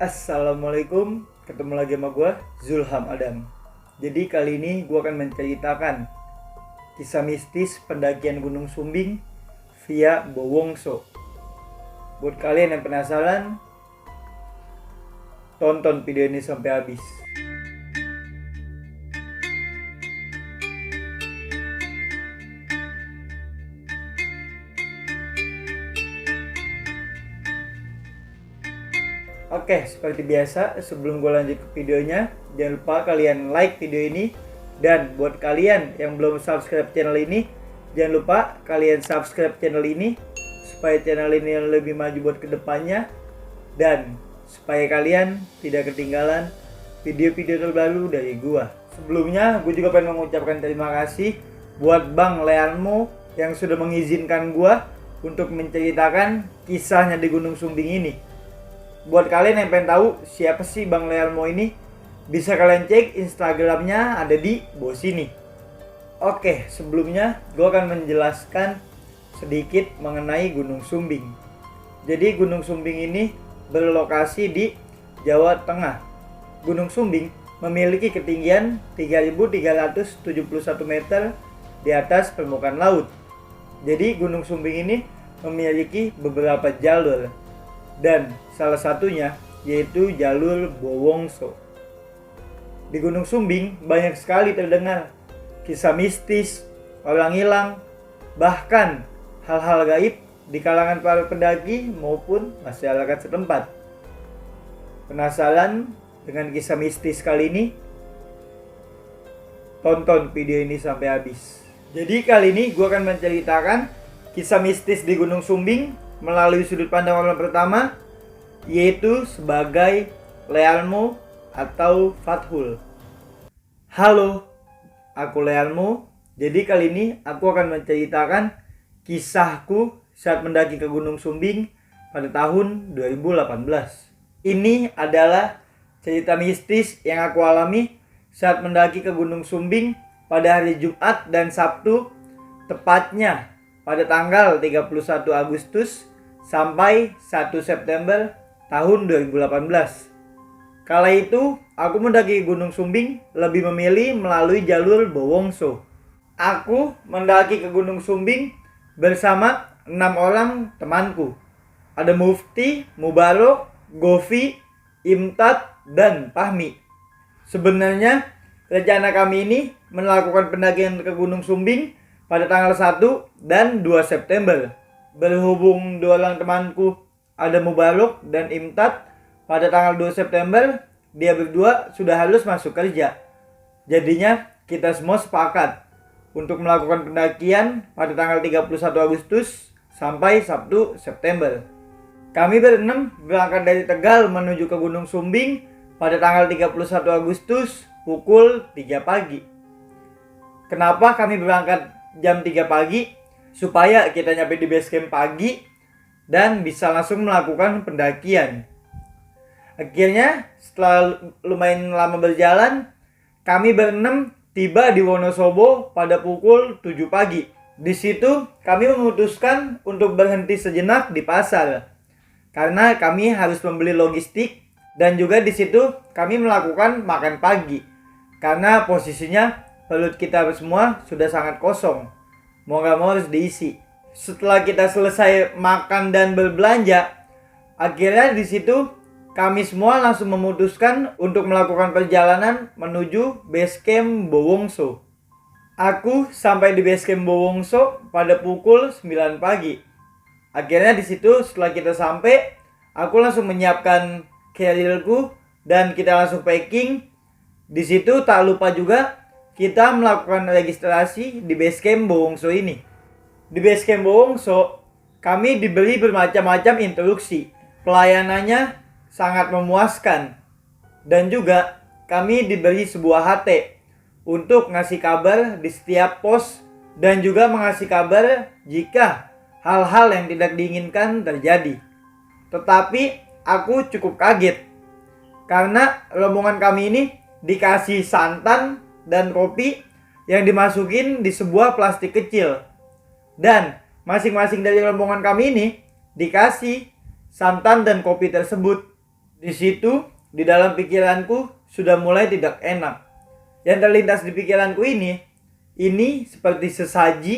Assalamualaikum, ketemu lagi sama gue, Zulham Adam. Jadi kali ini gue akan menceritakan kisah mistis pendakian Gunung Sumbing via Bowongso. Buat kalian yang penasaran, tonton video ini sampai habis. Oke, seperti biasa, sebelum gue lanjut ke videonya, jangan lupa kalian like video ini. Dan buat kalian yang belum subscribe channel ini, jangan lupa kalian subscribe channel ini supaya channel ini lebih maju buat kedepannya, dan supaya kalian tidak ketinggalan video-video terbaru dari gue. Sebelumnya, gue juga pengen mengucapkan terima kasih buat Bang Learmo yang sudah mengizinkan gue untuk menceritakan kisahnya di Gunung Sumbing ini. Buat kalian yang pengen tahu siapa sih Bang Learmo ini, bisa kalian cek Instagramnya ada di bawah sini. Oke, sebelumnya gue akan menjelaskan sedikit mengenai Gunung Sumbing. Jadi Gunung Sumbing ini berlokasi di Jawa Tengah. Gunung Sumbing memiliki ketinggian 3.371 meter di atas permukaan laut. Jadi Gunung Sumbing ini memiliki beberapa jalur, dan salah satunya yaitu jalur Bowongso. Di Gunung Sumbing banyak sekali terdengar kisah mistis, orang hilang, bahkan hal-hal gaib di kalangan para pendaki maupun masyarakat setempat. Penasaran dengan kisah mistis kali ini? Tonton video ini sampai habis. Jadi kali ini gue akan menceritakan kisah mistis di Gunung Sumbing melalui sudut pandang orang pertama, yaitu sebagai Learmo atau Fathul. Halo, aku Learmo. Jadi kali ini aku akan menceritakan kisahku saat mendaki ke Gunung Sumbing pada tahun 2018. Ini adalah cerita mistis yang aku alami saat mendaki ke Gunung Sumbing pada hari Jumat dan Sabtu, tepatnya pada tanggal 31 Agustus sampai 1 September tahun 2018. Kala itu aku mendaki Gunung Sumbing lebih memilih melalui jalur Bowongso. Aku mendaki ke Gunung Sumbing bersama 6 orang temanku. Ada Mufti, Mubarok, Gofi, Imtat, dan Fahmi. Sebenarnya rencana kami ini melakukan pendakian ke Gunung Sumbing pada tanggal 1 dan 2 September. Berhubung dua orang temanku, ada Mubarok dan Imtat, pada tanggal 2 September dia berdua sudah harus masuk kerja. Jadinya kita semua sepakat untuk melakukan pendakian pada tanggal 31 Agustus sampai Sabtu September. Kami berenam berangkat dari Tegal menuju ke Gunung Sumbing pada tanggal 31 Agustus pukul 3 pagi. Kenapa kami berangkat jam 3 pagi? Supaya kita nyampe di base camp pagi dan bisa langsung melakukan pendakian. Akhirnya setelah lumayan lama berjalan, kami berenam tiba di Wonosobo pada pukul 7 pagi. Di situ kami memutuskan untuk berhenti sejenak di pasar karena kami harus membeli logistik, dan juga di situ kami melakukan makan pagi karena posisinya perut kita semua sudah sangat kosong. Mau gak mau harus diisi. Setelah kita selesai makan dan berbelanja, akhirnya di situ kami semua langsung memutuskan untuk melakukan perjalanan menuju base camp Bowongso. Aku sampai di base camp Bowongso pada pukul 9 pagi. Akhirnya di situ setelah kita sampai, aku langsung menyiapkan carrierku dan kita langsung packing. Di situ tak lupa juga kita melakukan registrasi di base camp Bowongso ini. Di base camp Bowongso, kami diberi bermacam-macam instruksi. Pelayanannya sangat memuaskan. Dan juga kami diberi sebuah HT untuk ngasih kabar di setiap pos, dan juga mengasih kabar jika hal-hal yang tidak diinginkan terjadi. Tetapi aku cukup kaget karena rombongan kami ini dikasih santan dan kopi yang dimasukin di sebuah plastik kecil. Dan masing-masing dari rombongan kami ini dikasih santan dan kopi tersebut. Di situ, di dalam pikiranku sudah mulai tidak enak. Yang terlintas di pikiranku ini seperti sesaji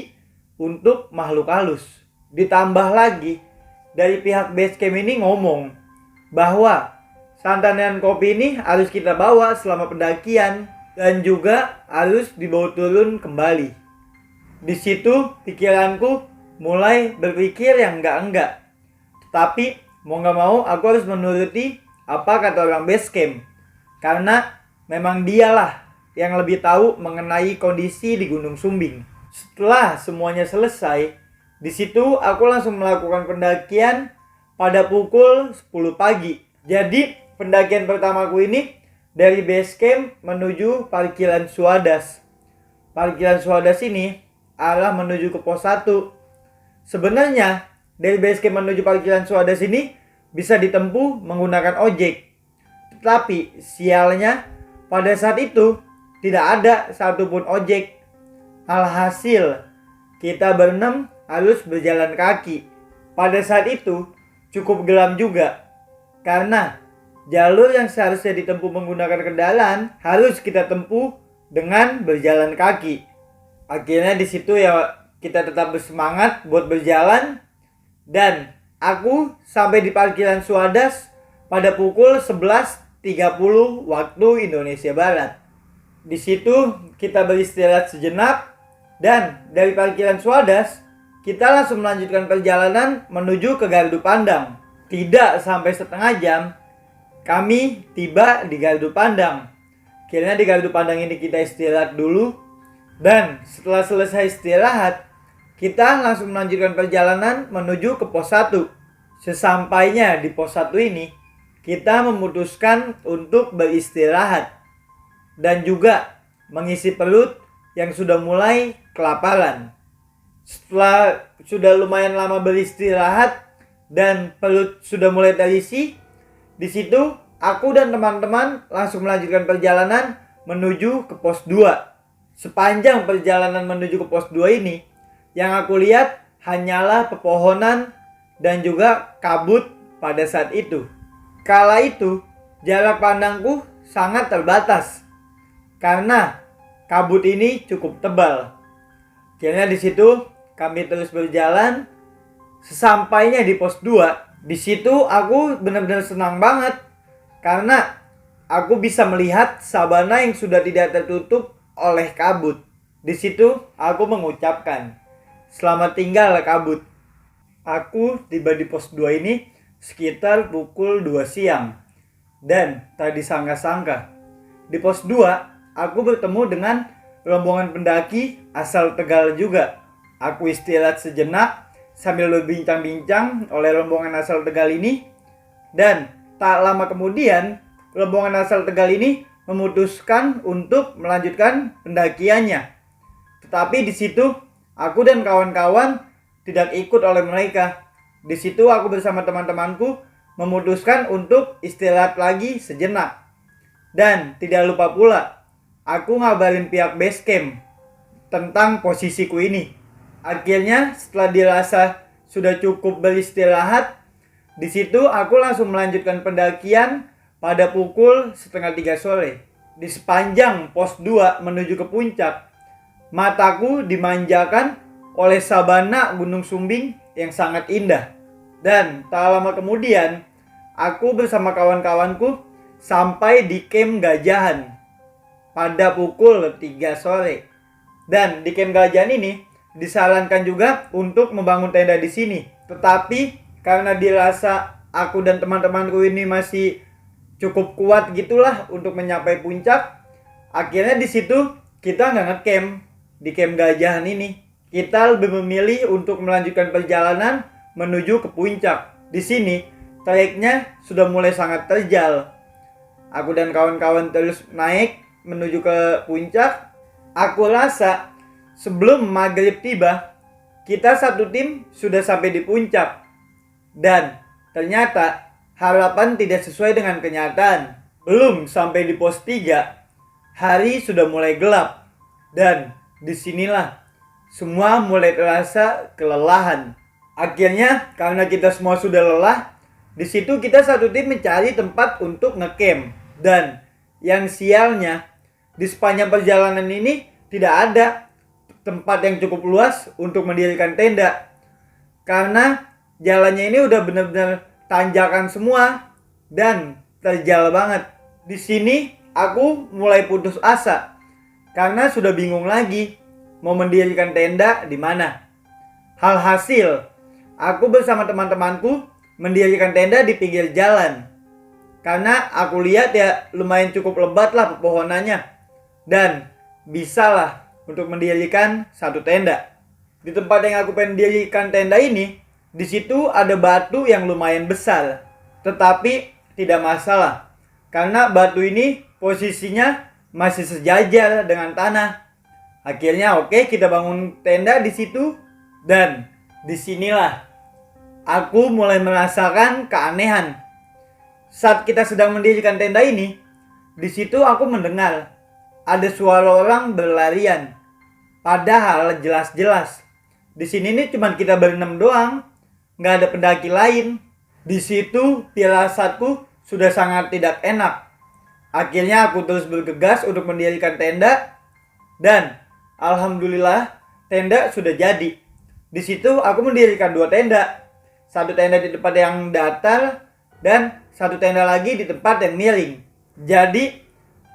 untuk makhluk halus. Ditambah lagi, dari pihak basecamp ini ngomong bahwa santanan kopi ini harus kita bawa selama pendakian dan juga harus dibawa turun kembali. Di situ pikiranku mulai berpikir yang enggak. Tetapi mau gak mau aku harus menuruti apa kata orang basecamp. Karena memang dialah yang lebih tahu mengenai kondisi di Gunung Sumbing. Setelah semuanya selesai, di situ aku langsung melakukan pendakian pada pukul 10 pagi. Jadi pendakian pertamaku ini dari base camp menuju parkiran Suadas. Parkiran Suadas ini arah menuju ke pos 1. Sebenarnya dari base camp menuju parkiran Suadas ini bisa ditempuh menggunakan ojek. Tetapi sialnya pada saat itu tidak ada satupun ojek. Alhasil kita berenam harus berjalan kaki. Pada saat itu cukup gelap juga, karena jalur yang seharusnya ditempuh menggunakan kendaraan harus kita tempuh dengan berjalan kaki. Akhirnya di situ ya kita tetap bersemangat buat berjalan, dan aku sampai di parkiran Suadas pada pukul 11.30 waktu Indonesia Barat. Di situ kita beristirahat sejenak, dan dari parkiran Suadas kita langsung melanjutkan perjalanan menuju ke Gardu Pandang. Tidak sampai setengah jam kami tiba di Gardu Pandang. Akhirnya di Gardu Pandang ini kita istirahat dulu, dan setelah selesai istirahat kita langsung melanjutkan perjalanan menuju ke pos 1. Sesampainya di pos 1 ini kita memutuskan untuk beristirahat dan juga mengisi perut yang sudah mulai kelaparan. Setelah sudah lumayan lama beristirahat dan perut sudah mulai terisi, di situ aku dan teman-teman langsung melanjutkan perjalanan menuju ke pos 2. Sepanjang perjalanan menuju ke pos 2 ini, yang aku lihat hanyalah pepohonan dan juga kabut pada saat itu. Kala itu jarak pandangku sangat terbatas karena kabut ini cukup tebal. Akhirnya di situ kami terus berjalan. Sesampainya di pos 2, di situ aku benar-benar senang banget karena aku bisa melihat sabana yang sudah tidak tertutup oleh kabut. Di situ aku mengucapkan, "Selamat tinggal kabut." Aku tiba di pos 2 ini sekitar pukul 2 siang. Dan tak disangka-sangka, di pos 2 aku bertemu dengan rombongan pendaki asal Tegal juga. Aku istirahat sejenak sambil berbincang-bincang oleh rombongan asal Tegal ini. Dan tak lama kemudian rombongan asal Tegal ini memutuskan untuk melanjutkan pendakiannya. Tetapi di situ aku dan kawan-kawan tidak ikut oleh mereka. Di situ aku bersama teman-temanku memutuskan untuk istirahat lagi sejenak. Dan tidak lupa pula, aku ngabarin pihak base camp tentang posisiku ini. Akhirnya setelah dirasa sudah cukup beristirahat, di situ aku langsung melanjutkan pendakian pada pukul 2:30 sore. Di sepanjang pos 2 menuju ke puncak, mataku dimanjakan oleh sabana Gunung Sumbing yang sangat indah. Dan tak lama kemudian, aku bersama kawan-kawanku sampai di Camp Gajahan pada pukul 3 sore. Dan di Camp Gajahan ini disarankan juga untuk membangun tenda di sini. Tetapi karena dirasa aku dan teman-temanku ini masih cukup kuat gitulah untuk mencapai puncak, akhirnya di situ kita nggak ngecamp di Camp Gajahan ini. Kita lebih memilih untuk melanjutkan perjalanan menuju ke puncak. Di sini treknya sudah mulai sangat terjal. Aku dan kawan-kawan terus naik menuju ke puncak. Aku rasa sebelum maghrib tiba, kita satu tim sudah sampai di puncak. Dan ternyata harapan tidak sesuai dengan kenyataan. Belum sampai di pos 3, hari sudah mulai gelap. Dan disinilah semua mulai terasa kelelahan. Akhirnya karena kita semua sudah lelah, Di situ kita satu tim mencari tempat untuk ngecamp. Dan yang sialnya, di sepanjang perjalanan ini tidak ada tempat yang cukup luas untuk mendirikan tenda. Karena jalannya ini udah benar-benar tanjakan semua dan terjal banget. Di sini aku mulai putus asa karena sudah bingung lagi mau mendirikan tenda di mana. Hasil, aku bersama teman-temanku mendirikan tenda di pinggir jalan. Karena aku lihat ya lumayan cukup lebat lah pepohonannya. Dan bisalah untuk mendirikan satu tenda. Di tempat yang aku pengen dirikan tenda ini, di situ ada batu yang lumayan besar. Tetapi tidak masalah. Karena batu ini posisinya masih sejajar dengan tanah. Akhirnya oke, kita bangun tenda di situ. Dan disinilah aku mulai merasakan keanehan. Saat kita sedang mendirikan tenda ini, di situ aku mendengar ada suara orang berlarian. Padahal jelas-jelas di sini nih cuma kita berenam doang, nggak ada pendaki lain. Di situ firasatku sudah sangat tidak enak. Akhirnya aku terus bergegas untuk mendirikan tenda dan alhamdulillah tenda sudah jadi. Di situ aku mendirikan 2 tenda. Satu tenda di tempat yang datar dan satu tenda lagi di tempat yang miring. Jadi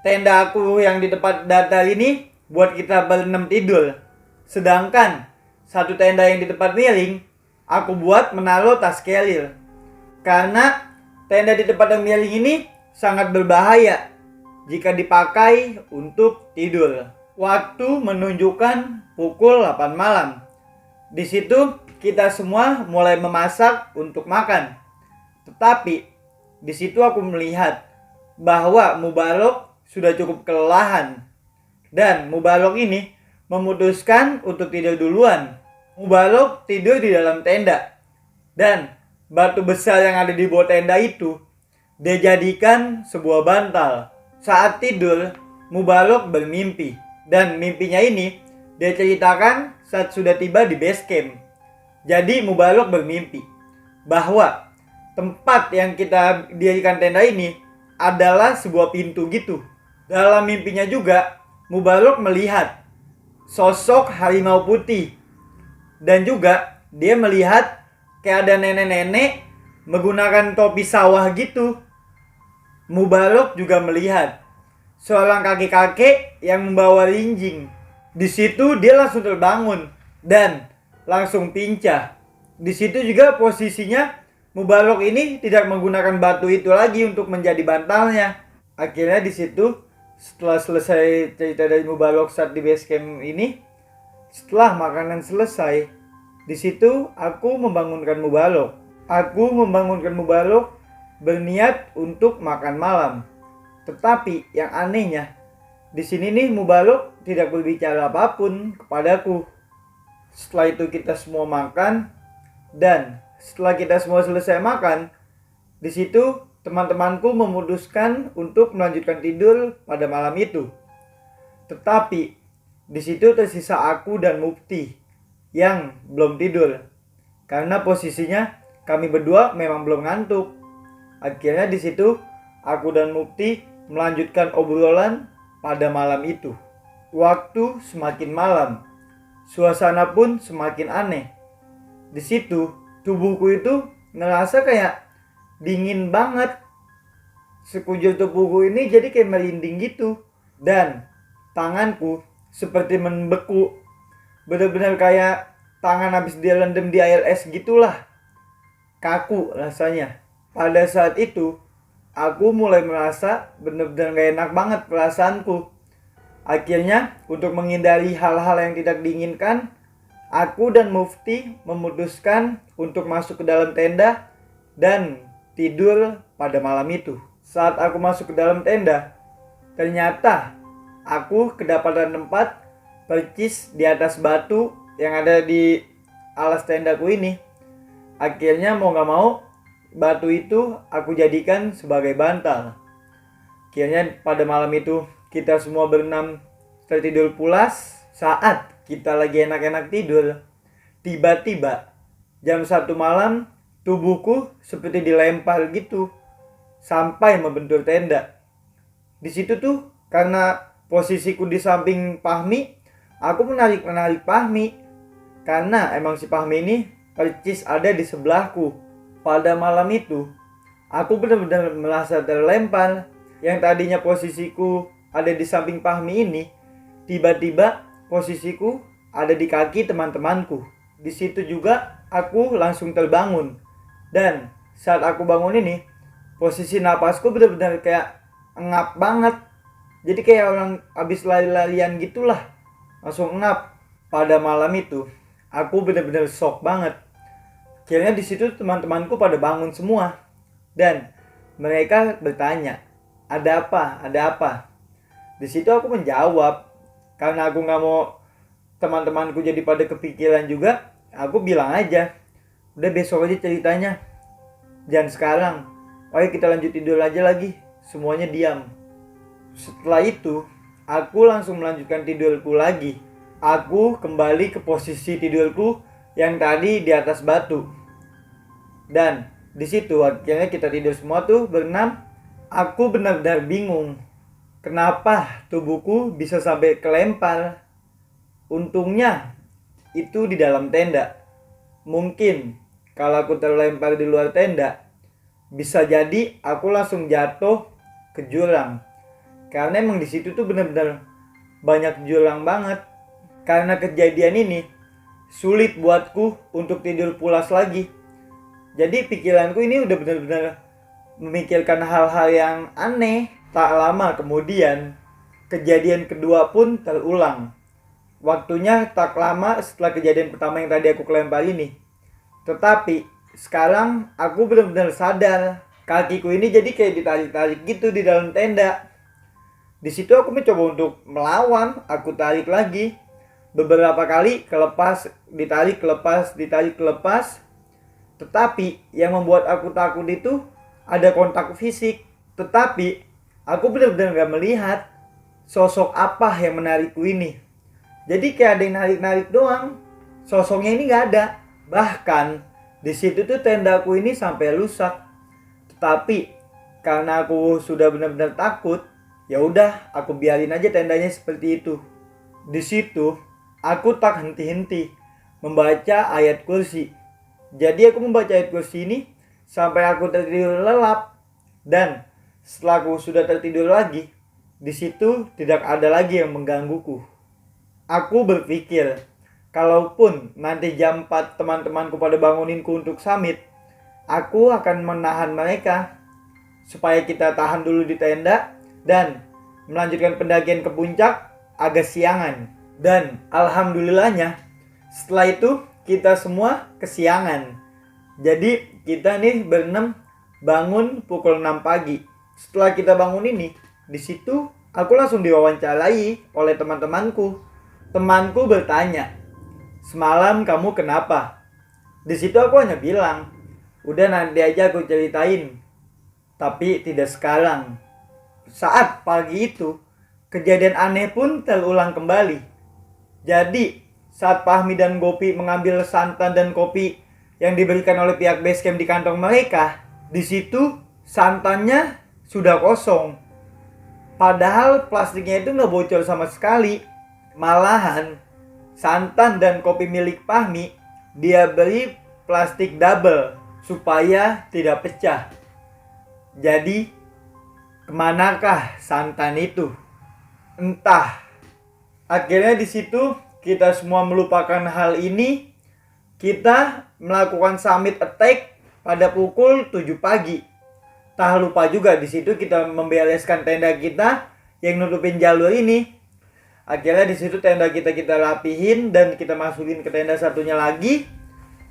tenda aku yang di tempat datar ini buat kita berenam tidur. Sedangkan satu tenda yang di tempat miring aku buat menaruh tas carrier. Karena tenda di tempat yang miring ini sangat berbahaya jika dipakai untuk tidur. Waktu menunjukkan pukul 8 malam. Di situ kita semua mulai memasak untuk makan. Tetapi di situ aku melihat bahwa Mubarok sudah cukup kelelahan. Dan Mubarok ini memutuskan untuk tidur duluan. Mubarok tidur di dalam tenda. Dan batu besar yang ada di bawah tenda itu dia jadikan sebuah bantal. Saat tidur, Mubarok bermimpi. Dan mimpinya ini dia ceritakan saat sudah tiba di base camp. Jadi Mubarok bermimpi bahwa tempat yang kita dirikan tenda ini adalah sebuah pintu gitu. Dalam mimpinya juga Mubarok melihat sosok harimau putih. Dan juga dia melihat kayak ada nenek-nenek menggunakan topi sawah gitu. Mubarok juga melihat seorang kakek-kakek yang membawa rinjing. Di situ dia langsung terbangun dan langsung pincah. Di situ juga posisinya Mubarok ini tidak menggunakan batu itu lagi untuk menjadi bantalnya. Akhirnya di situ setelah selesai cerita dari Mubarok saat di base camp ini, setelah makanan selesai, di situ aku membangunkan Mubarok. Aku membangunkan Mubarok berniat untuk makan malam. Tetapi yang anehnya, di sini nih Mubarok tidak berbicara apapun kepadaku. Setelah itu kita semua makan dan setelah kita semua selesai makan, di situ teman-temanku memutuskan untuk melanjutkan tidur pada malam itu. Tetapi di situ tersisa aku dan Mufti yang belum tidur. Karena posisinya kami berdua memang belum ngantuk. Akhirnya di situ aku dan Mufti melanjutkan obrolan pada malam itu. Waktu semakin malam, suasana pun semakin aneh. Di situ tubuhku itu ngerasa kayak dingin banget. Sekujur tubuhku ini jadi kayak merinding gitu. Dan tanganku seperti membeku. Benar-benar kayak tangan habis direndam di air es gitulah. Kaku rasanya. Pada saat itu aku mulai merasa benar-benar gak enak banget perasaanku. Akhirnya untuk menghindari hal-hal yang tidak diinginkan, aku dan Mufti memutuskan untuk masuk ke dalam tenda dan tidur pada malam itu. Saat aku masuk ke dalam tenda, ternyata aku kedapatan tempat percis di atas batu yang ada di alas tendaku ini. Akhirnya mau gak mau, batu itu aku jadikan sebagai bantal. Akhirnya pada malam itu kita semua berenam tertidur pulas. Saat kita lagi enak-enak tidur, tiba-tiba jam 1 malam tubuhku seperti dilempar gitu sampai membentur tenda. Di situ tuh karena posisiku di samping Fahmi, aku menarik Fahmi karena emang si Fahmi ini percis ada di sebelahku. Pada malam itu, aku benar-benar merasa terlempar. Yang tadinya posisiku ada di samping Fahmi ini, tiba-tiba posisiku ada di kaki teman-temanku. Di situ juga aku langsung terbangun. Dan saat aku bangun ini, posisi napasku benar-benar kayak ngap banget. Jadi kayak orang habis lari-larian gitulah. Langsung ngap. Pada malam itu, aku benar-benar shock banget. Akhirnya di situ teman-temanku pada bangun semua. Dan mereka bertanya, "Ada apa? Ada apa?" Di situ aku menjawab, karena aku nggak mau teman-temanku jadi pada kepikiran juga, aku bilang aja, "Udah besok aja ceritanya. Jangan sekarang. Ayo kita lanjut tidur aja lagi." Semuanya diam. Setelah itu, aku langsung melanjutkan tidurku lagi. Aku kembali ke posisi tidurku yang tadi di atas batu. Dan di situ akhirnya kita tidur semua tuh berenam. Aku benar-benar bingung. Kenapa tubuhku bisa sampai kelempar? Untungnya itu di dalam tenda. Mungkin kalau aku terlempar di luar tenda, bisa jadi aku langsung jatuh ke jurang. Karena emang di situ tuh benar-benar banyak jurang banget. Karena kejadian ini sulit buatku untuk tidur pulas lagi. Jadi pikiranku ini udah benar-benar memikirkan hal-hal yang aneh. Tak lama kemudian kejadian kedua pun terulang. Waktunya tak lama setelah kejadian pertama yang tadi aku kelempar ini. Tetapi sekarang aku benar-benar sadar. Kakiku ini jadi kayak ditarik-tarik gitu di dalam tenda. Di situ aku mencoba untuk melawan, aku tarik lagi. Beberapa kali kelepas, ditarik, kelepas, ditarik, kelepas. Tetapi yang membuat aku takut itu ada kontak fisik. Tetapi aku benar-benar gak melihat sosok apa yang menarikku ini. Jadi kayak ada yang narik-narik doang. Sosoknya ini gak ada. Bahkan di situ tuh tendaku ini sampai rusak. Tetapi karena aku sudah benar-benar takut, ya udah aku biarin aja tendanya seperti itu. Di situ aku tak henti-henti membaca ayat kursi. Jadi aku membaca ayat kursi ini sampai aku tertidur lelap. Dan setelah aku sudah tertidur lagi, di situ tidak ada lagi yang menggangguku. Aku berpikir, kalaupun nanti jam 4 teman-temanku pada banguninku untuk summit, aku akan menahan mereka supaya kita tahan dulu di tenda dan melanjutkan pendakian ke puncak agak siangan. Dan alhamdulillahnya setelah itu kita semua kesiangan. Jadi kita nih berenam bangun pukul 6 pagi. Setelah kita bangun ini, di situ aku langsung diwawancarai oleh teman-temanku. Temanku bertanya, "Semalam kamu kenapa?" Di situ aku hanya bilang, "Udah nanti aja aku ceritain." Tapi tidak sekarang. Saat pagi itu, kejadian aneh pun terulang kembali. Jadi, saat Fahmi dan Gopi mengambil santan dan kopi yang diberikan oleh pihak basecamp di kantong mereka, di situ santannya sudah kosong. Padahal plastiknya itu nggak bocor sama sekali. Malahan, santan dan kopi milik Fahmi dia beri plastik double supaya tidak pecah. Jadi, kemanakah santan itu? Entah. Akhirnya di situ kita semua melupakan hal ini. Kita melakukan summit attack pada pukul 7 pagi. Tak lupa juga di situ kita membereskan tenda kita yang nutupin jalur ini. Akhirnya di situ tenda kita rapihin dan kita masukin ke tenda satunya lagi.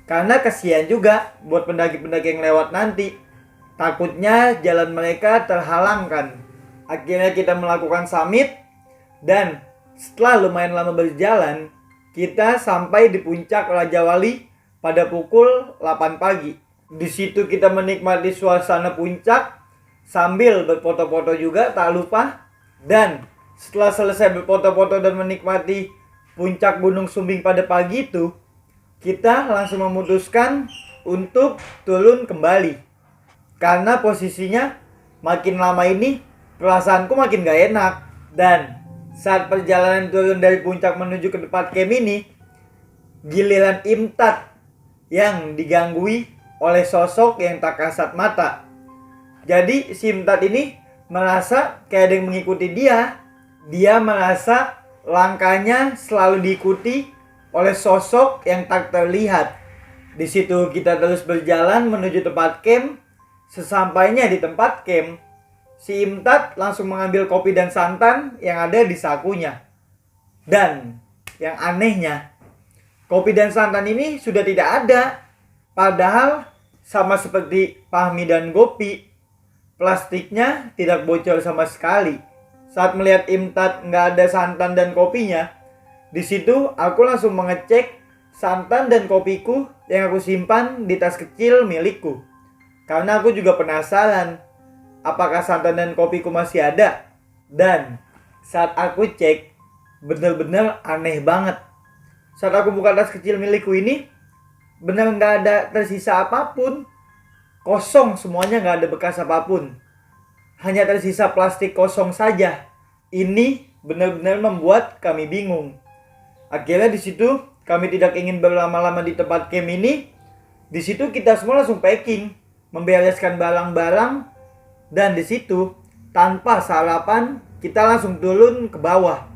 Karena kasihan juga buat pendaki-pendaki yang lewat nanti. Takutnya jalan mereka terhalangkan. Akhirnya kita melakukan summit dan setelah lumayan lama berjalan, kita sampai di puncak Raja Wali pada pukul 8 pagi. Di situ kita menikmati suasana puncak sambil berfoto-foto juga tak lupa. Dan setelah selesai berfoto-foto dan menikmati puncak Gunung Sumbing pada pagi itu, kita langsung memutuskan untuk turun kembali. Karena posisinya makin lama ini perasaanku makin gak enak. Dan saat perjalanan turun dari puncak menuju ke tempat camp ini, giliran Imtat yang diganggui oleh sosok yang tak kasat mata. Jadi si Imtat ini merasa kayak ada yang mengikuti dia. Dia merasa langkahnya selalu diikuti oleh sosok yang tak terlihat. Di situ kita terus berjalan menuju tempat camp. Sesampainya di tempat camp, si Imtat langsung mengambil kopi dan santan yang ada di sakunya. Dan yang anehnya, kopi dan santan ini sudah tidak ada. Padahal sama seperti Fahmi dan Gopi, plastiknya tidak bocor sama sekali. Saat melihat Imtat nggak ada santan dan kopinya, di situ aku langsung mengecek santan dan kopiku yang aku simpan di tas kecil milikku. Karena aku juga penasaran apakah santan dan kopiku masih ada. Dan saat aku cek, bener-bener aneh banget. Saat aku buka tas kecil milikku ini, bener nggak ada tersisa apapun. Kosong semuanya, nggak ada bekas apapun. Hanya tersisa plastik kosong saja. Ini benar-benar membuat kami bingung. Akhirnya di situ kami tidak ingin berlama-lama di tempat camp ini. Di situ kita semua langsung packing, membereskan barang-barang, dan di situ tanpa sarapan kita langsung turun ke bawah.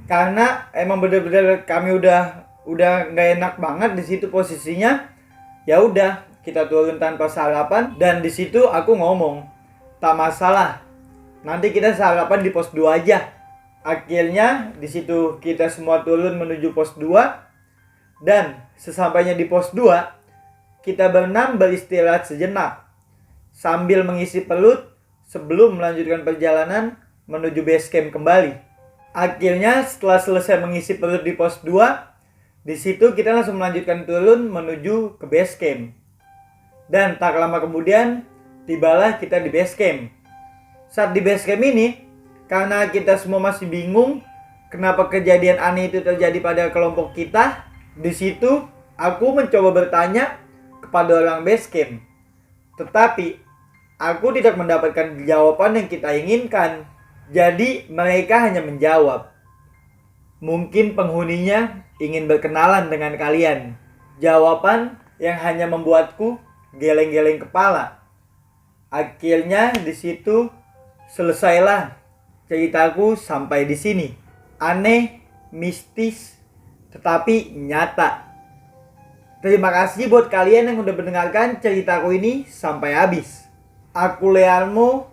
Karena emang benar-benar kami udah nggak enak banget di situ posisinya. Ya udah, kita turun tanpa sarapan, dan di situ aku ngomong, tak masalah, nanti kita sarapan di pos 2 aja. Akhirnya di situ kita semua turun menuju pos 2, dan sesampainya di pos 2, kita berenam beristirahat sejenak sambil mengisi perut sebelum melanjutkan perjalanan menuju base camp kembali. Akhirnya setelah selesai mengisi perut di pos 2, di situ kita langsung melanjutkan turun menuju ke base camp. Dan tak lama kemudian tibalah kita di base camp. Saat di base camp ini, karena kita semua masih bingung kenapa kejadian aneh itu terjadi pada kelompok kita, di situ aku mencoba bertanya kepada orang base camp. Tetapi aku tidak mendapatkan jawaban yang kita inginkan. Jadi mereka hanya menjawab, mungkin penghuninya ingin berkenalan dengan kalian. Jawaban yang hanya membuatku geleng-geleng kepala. Akhirnya di situ selesailah ceritaku sampai di sini. Aneh, mistis, tetapi nyata. Terima kasih buat kalian yang udah mendengarkan ceritaku ini sampai habis. Aku Lealmo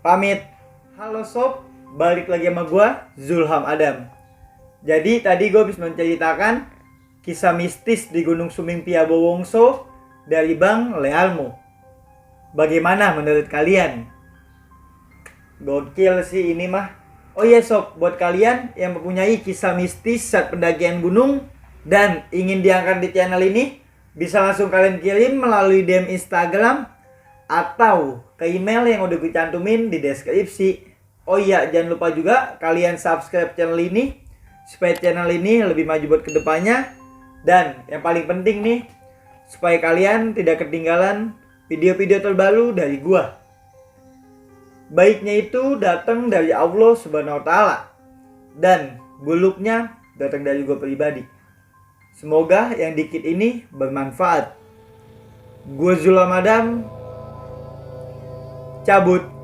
pamit. Halo sob, balik lagi sama gua Zulham Adam. Jadi tadi gue habis menceritakan kisah mistis di Gunung Sumbing Piabo Wongso dari Bang Lealmo. Bagaimana menurut kalian? Gokil sih ini mah. Oh iya sob, buat kalian yang mempunyai kisah mistis saat pendakian gunung dan ingin diangkat di channel ini, bisa langsung kalian kirim melalui DM Instagram atau ke email yang udah gue cantumin di deskripsi. Oh iya, jangan lupa juga kalian subscribe channel ini supaya channel ini lebih maju buat kedepannya. Dan yang paling penting nih, supaya kalian tidak ketinggalan video-video terbaru dari gua. Baiknya itu datang dari Allah Subhanahu wa Ta'ala, dan buruknya datang dari gua pribadi. Semoga yang dikit ini bermanfaat. Gua Zulham Adam cabut.